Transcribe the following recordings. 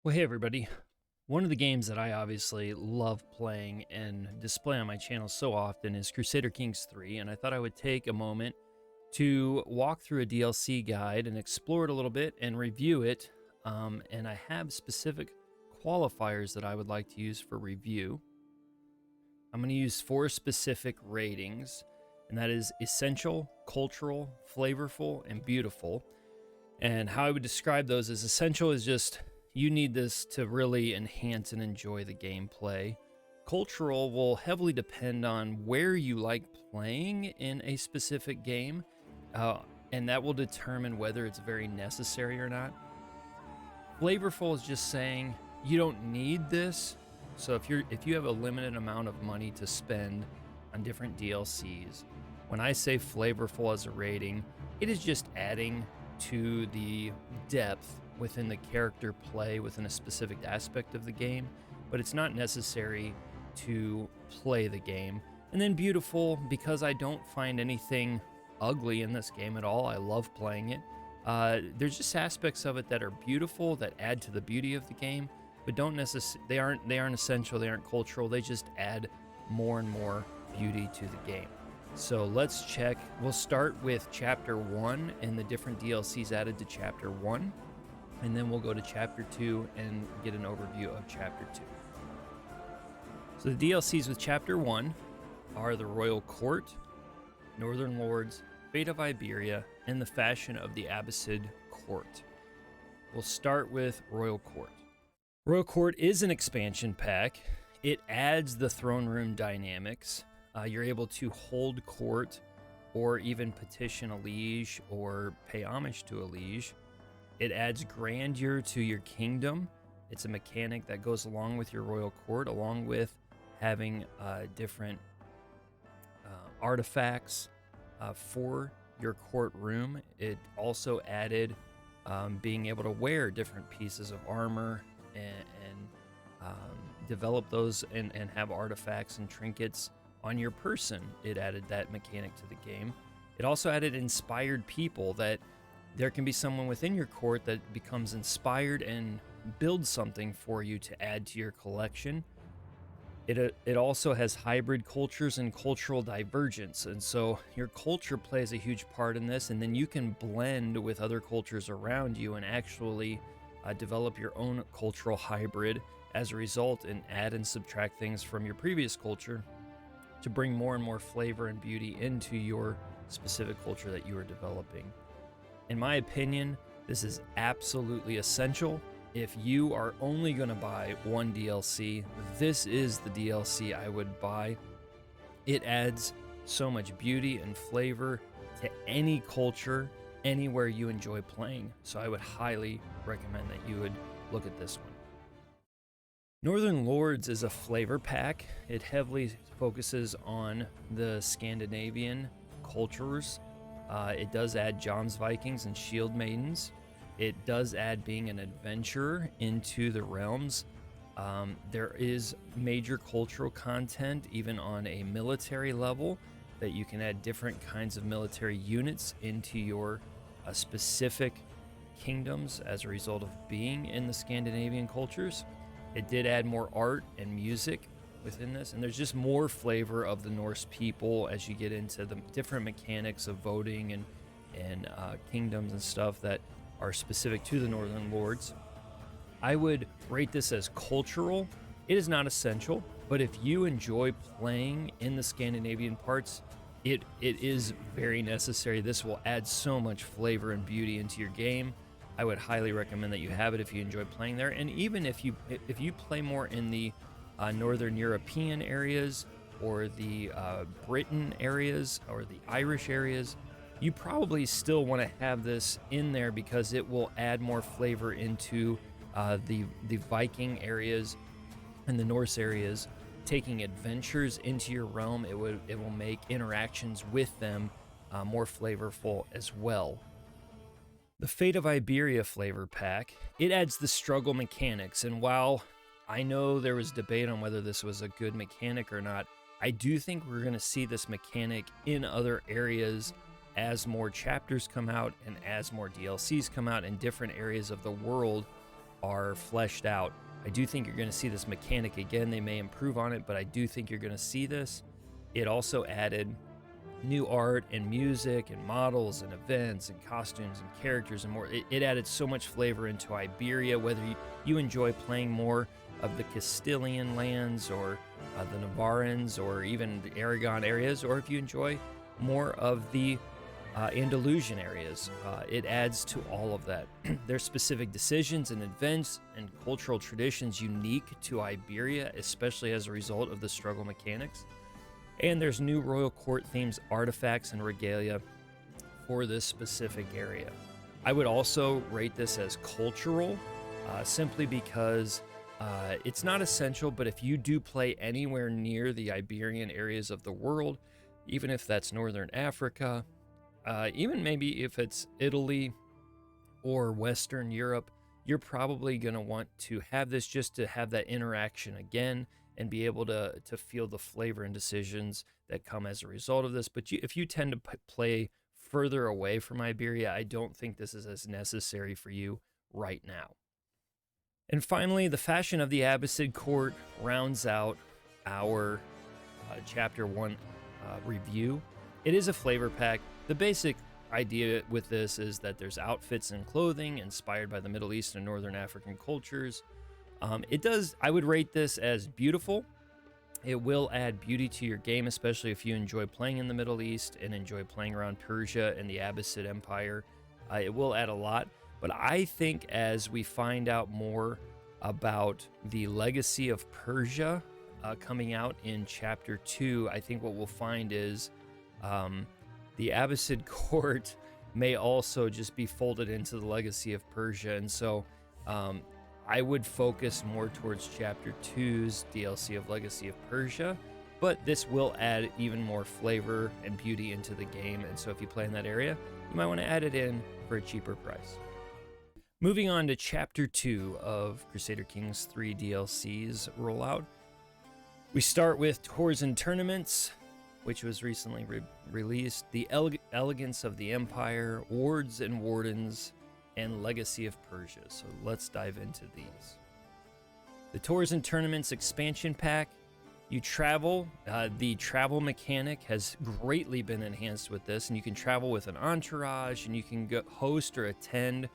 Well, hey everybody. One of the games that I obviously love playing and display on my channel so often is Crusader Kings 3, and I thought I would take a moment to walk through a DLC guide and explore it a little bit and review it. And I have specific qualifiers that I would like to use for review. I'm going to use 4 specific ratings, and that is essential, cultural, flavorful, and beautiful. And how I would describe those is essential is just you need this to really enhance and enjoy the gameplay. Cultural will heavily depend on where you like playing in a specific game, and that will determine whether it's very necessary or not. Flavorful is just saying you don't need this. So if you have a limited amount of money to spend on different DLCs, when I say flavorful as a rating, it is just adding to the depth within the character play within a specific aspect of the game, but it's not necessary to play the game. And then beautiful, because I don't find anything ugly in this game at all. I love playing it. There's just aspects of it that are beautiful that add to the beauty of the game, but don't necessarily they aren't essential, they aren't cultural, they just add more and more beauty to the game. So let's check. We'll start with chapter 1 and the different DLCs added to chapter 1. And then we'll go to chapter 2 and get an overview of chapter 2. So the DLCs with chapter 1 are the Royal Court, Northern Lords, Fate of Iberia, and the Fashion of the Abbasid Court. We'll start with Royal Court. Royal Court is an expansion pack. It adds the throne room dynamics. You're able to hold court or even petition a liege or pay homage to a liege. It adds grandeur to your kingdom. It's a mechanic that goes along with your royal court, along with having different artifacts for your courtroom. It also added being able to wear different pieces of armor and develop those and have artifacts and trinkets on your person. It added that mechanic to the game. It also added inspired people, that there can be someone within your court that becomes inspired and builds something for you to add to your collection. It also has hybrid cultures and cultural divergence, and so your culture plays a huge part in this, and then you can blend with other cultures around you and actually develop your own cultural hybrid as a result, and add and subtract things from your previous culture to bring more and more flavor and beauty into your specific culture that you are developing. In my opinion, this is absolutely essential. If you are only going to buy one DLC, this is the DLC I would buy. It adds so much beauty and flavor to any culture, anywhere you enjoy playing. So I would highly recommend that you would look at this one. Northern Lords is a flavor pack. It heavily focuses on the Scandinavian cultures. It does add Jomsvikings and Shield Maidens. It does add being an adventurer into the realms. There is major cultural content, even on a military level, that you can add different kinds of military units into your specific kingdoms as a result of being in the Scandinavian cultures. It did add more art and music within this, and there's just more flavor of the Norse people as you get into the different mechanics of voting and kingdoms and stuff that are specific to the Northern Lords. I would rate this as cultural. It is not essential, but if you enjoy playing in the Scandinavian parts, it is very necessary. This will add so much flavor and beauty into your game. I would highly recommend that you have it if you enjoy playing there. And even if you play more in the Northern European areas, or the Britain areas, or the Irish areas, you probably still want to have this in there because it will add more flavor into the Viking areas and the Norse areas. Taking adventures into your realm, it will make interactions with them more flavorful as well. The Fate of Iberia flavor pack, it adds the struggle mechanics, and while I know there was debate on whether this was a good mechanic or not, I do think we're going to see this mechanic in other areas as more chapters come out and as more DLCs come out in different areas of the world. are fleshed out. I do think you're going to see this mechanic again. They may improve on it, but I do think you're going to see this. It also added new art and music and models and events and costumes and characters and more. It added so much flavor into Iberia, whether you enjoy playing more of the Castilian lands or the Navarrans or even the Aragon areas, or if you enjoy more of the Andalusian areas. It adds to all of that. There's specific decisions and events and cultural traditions unique to Iberia, especially as a result of the struggle mechanics. And there's new royal court themes, artifacts, and regalia for this specific area. I would also rate this as cultural, simply because it's not essential, but if you do play anywhere near the Iberian areas of the world, even if that's Northern Africa, even maybe if it's Italy or Western Europe, you're probably going to want to have this just to have that interaction again and be able to feel the flavor and decisions that come as a result of this. But if you tend to play further away from Iberia, I don't think this is as necessary for you right now. And finally, the fashion of the Abbasid Court rounds out our Chapter 1 review. It is a flavor pack. The basic idea with this is that there's outfits and clothing inspired by the Middle East and Northern African cultures. I would rate this as beautiful. It will add beauty to your game, especially if you enjoy playing in the Middle East and enjoy playing around Persia and the Abbasid Empire. It will add a lot, but I think as we find out more about the legacy of Persia coming out in Chapter 2, I think what we'll find is the Abbasid Court may also just be folded into the legacy of Persia, and so I would focus more towards Chapter 2's DLC of Legacy of Persia, but this will add even more flavor and beauty into the game, and so if you play in that area, you might want to add it in for a cheaper price. Moving on to Chapter 2 of Crusader Kings 3 DLC's rollout, we start with Tours and Tournaments, which was recently released, the Elegance of the Empire, Wards and Wardens, and Legacy of Persia. So let's dive into these. The Tours and Tournaments expansion pack. You travel. The travel mechanic has greatly been enhanced with this, and you can travel with an entourage, and you can host or attend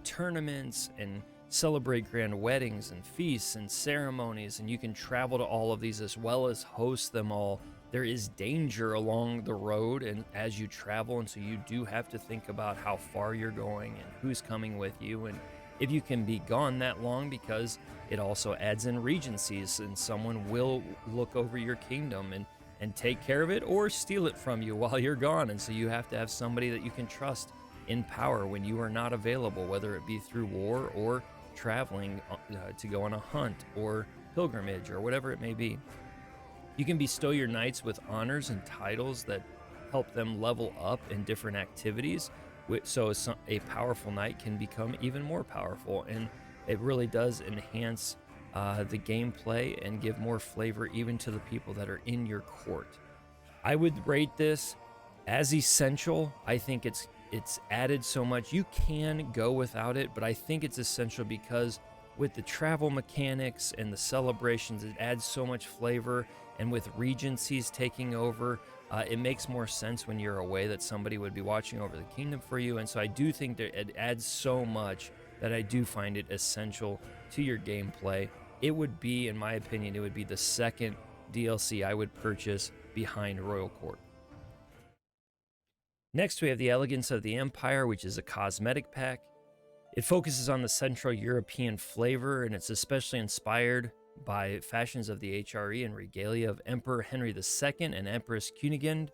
tournaments and celebrate grand weddings and feasts and ceremonies, and you can travel to all of these as well as host them all. There is danger along the road and as you travel, and so you do have to think about how far you're going and who's coming with you, and if you can be gone that long, because it also adds in regencies, and someone will look over your kingdom and take care of it or steal it from you while you're gone, and so you have to have somebody that you can trust in power when you are not available, whether it be through war or traveling to go on a hunt or pilgrimage or whatever it may be. You can bestow your knights with honors and titles that help them level up in different activities, so a powerful knight can become even more powerful, and it really does enhance the gameplay and give more flavor even to the people that are in your court. I would rate this as essential. I think it's added so much. You can go without it, but I think it's essential because with the travel mechanics and the celebrations, it adds so much flavor. And with regencies taking over, it makes more sense when you're away that somebody would be watching over the kingdom for you. And so I do think that it adds so much that I do find it essential to your gameplay. It would be, in my opinion, it would be the second DLC I would purchase behind Royal Court. Next, we have the Elegance of the Empire, which is a cosmetic pack. It focuses on the Central European flavor, and it's especially inspired by fashions of the HRE and regalia of Emperor Henry II and Empress Kunigund.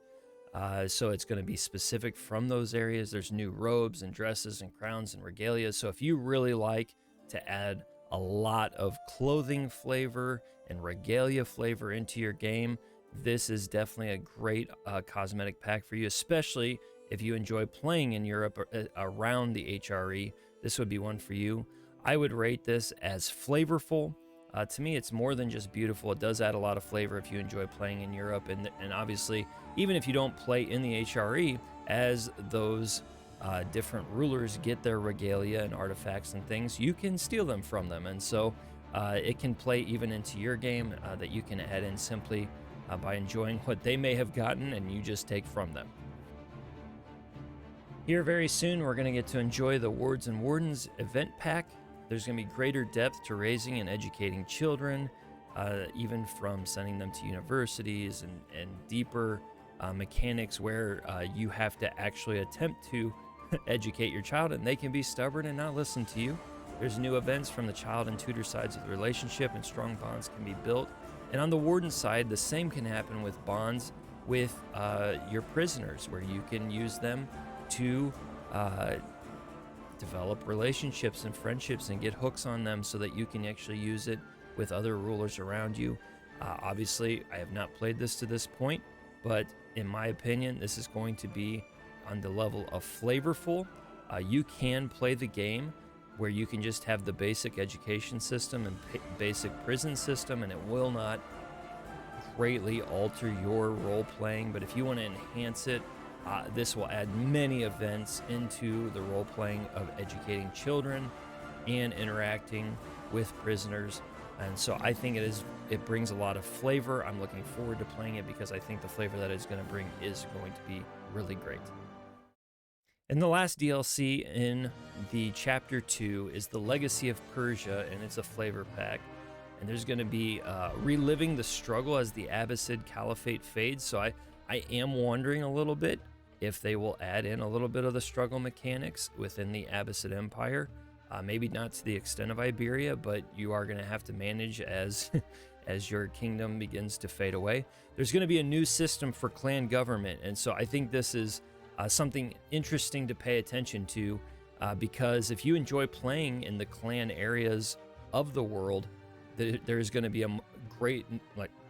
So it's going to be specific from those areas. There's new robes and dresses and crowns and regalia. So if you really like to add a lot of clothing flavor and regalia flavor into your game, this is definitely a great cosmetic pack for you, especially if you enjoy playing in Europe or around the HRE. This would be one for you. I would rate this as flavorful. To me, it's more than just beautiful. It does add a lot of flavor if you enjoy playing in Europe, and obviously, even if you don't play in the HRE, as those different rulers get their regalia and artifacts and things, you can steal them from them. And so it can play even into your game that you can add in simply by enjoying what they may have gotten and you just take from them. Here very soon, we're going to get to enjoy the Wards and Wardens event pack. There's going to be greater depth to raising and educating children, even from sending them to universities and deeper mechanics where you have to actually attempt to educate your child and they can be stubborn and not listen to you. There's new events from the child and tutor sides of the relationship, and strong bonds can be built. And on the Warden side, the same can happen with bonds with your prisoners, where you can use them to develop relationships and friendships and get hooks on them so that you can actually use it with other rulers around you. Obviously, I have not played this to this point, but in my opinion, this is going to be on the level of flavorful. You can play the game where you can just have the basic education system and basic prison system, and it will not greatly alter your role playing. But if you want to enhance it, this will add many events into the role playing of educating children and interacting with prisoners. And so I think it brings a lot of flavor. I'm looking forward to playing it because I think the flavor that it's going to bring is going to be really great. And the last DLC in the Chapter 2 is the Legacy of Persia, and it's a flavor pack. And there's going to be reliving the struggle as the Abbasid Caliphate fades. So I am wondering a little bit if they will add in a little bit of the struggle mechanics within the Abbasid Empire. Maybe not to the extent of Iberia, but you are going to have to manage as as your kingdom begins to fade away. There's going to be a new system for clan government, and so I think this is something interesting to pay attention to, because if you enjoy playing in the clan areas of the world, there's going to be a great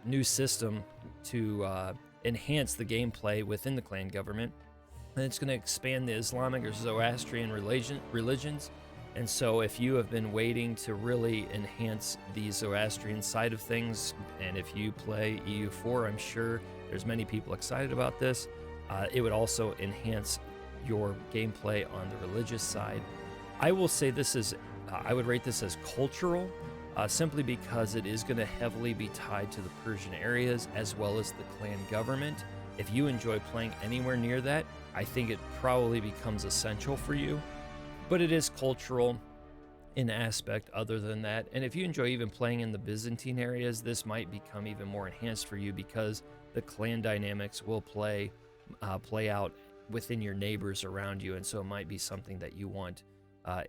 new system to enhance the gameplay within the clan government, and it's going to expand the Islamic or Zoroastrian religions. And so if you have been waiting to really enhance the Zoroastrian side of things, and if you play EU4, I'm sure there's many people excited about this. It would also enhance your gameplay on the religious side. I will say this is, I would rate this as cultural, simply because it is going to heavily be tied to the Persian areas as well as the clan government. If you enjoy playing anywhere near that, I think it probably becomes essential for you. But it is cultural in aspect other than that. And if you enjoy even playing in the Byzantine areas, this might become even more enhanced for you because the clan dynamics will play out within your neighbors around you. And so it might be something that you want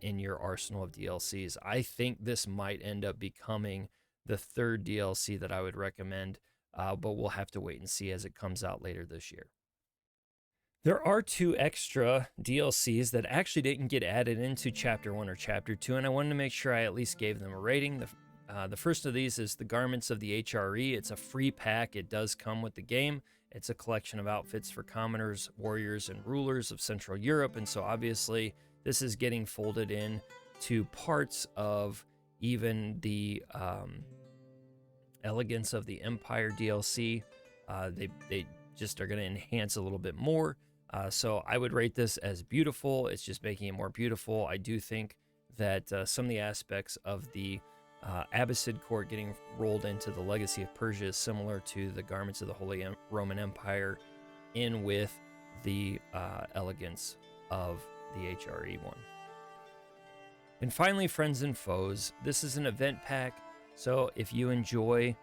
in your arsenal of DLCs. I think this might end up becoming the third DLC that I would recommend, but we'll have to wait and see as it comes out later this year. There are 2 extra DLCs that actually didn't get added into Chapter 1 or Chapter 2, and I wanted to make sure I at least gave them a rating. The first of these is the Garments of the HRE. It's a free pack. It does come with the game. It's a collection of outfits for commoners, warriors, and rulers of Central Europe, and so obviously this is getting folded in to parts of even the Elegance of the Empire DLC. They just are going to enhance a little bit more. So I would rate this as beautiful. It's just making it more beautiful. I do think that some of the aspects of the Abbasid Court getting rolled into the Legacy of Persia is similar to the Garments of the Holy Roman Empire in with the Elegance of the HRE one. And finally, Friends and Foes. This is an event pack. So if you enjoy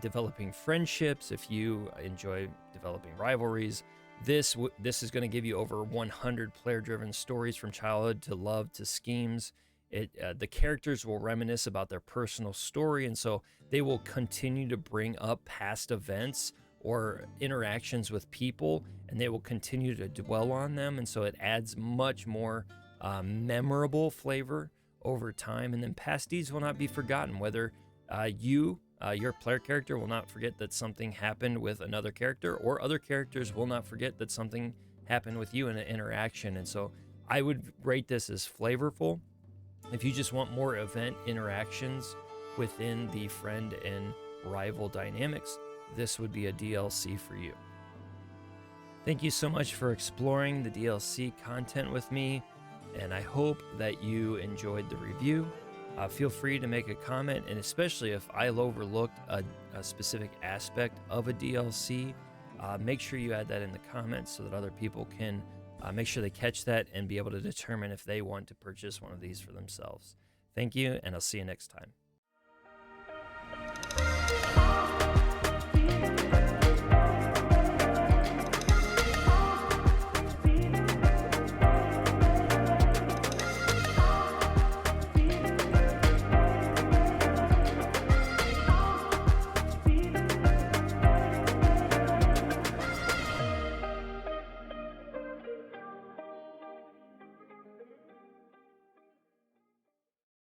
developing friendships, if you enjoy developing rivalries, this is going to give you over 100 player-driven stories from childhood to love to schemes. The characters will reminisce about their personal story, and so they will continue to bring up past events or interactions with people, and they will continue to dwell on them, and so it adds much more memorable flavor over time. And then past deeds will not be forgotten, whether your player character will not forget that something happened with another character, or other characters will not forget that something happened with you in an interaction. And so I would rate this as flavorful. If you just want more event interactions within the friend and rival dynamics, this would be a DLC for you. Thank you so much for exploring the DLC content with me, and I hope that you enjoyed the review. Feel free to make a comment, and especially if I overlooked a specific aspect of a DLC, make sure you add that in the comments so that other people can make sure they catch that and be able to determine if they want to purchase one of these for themselves. Thank you, and I'll see you next time.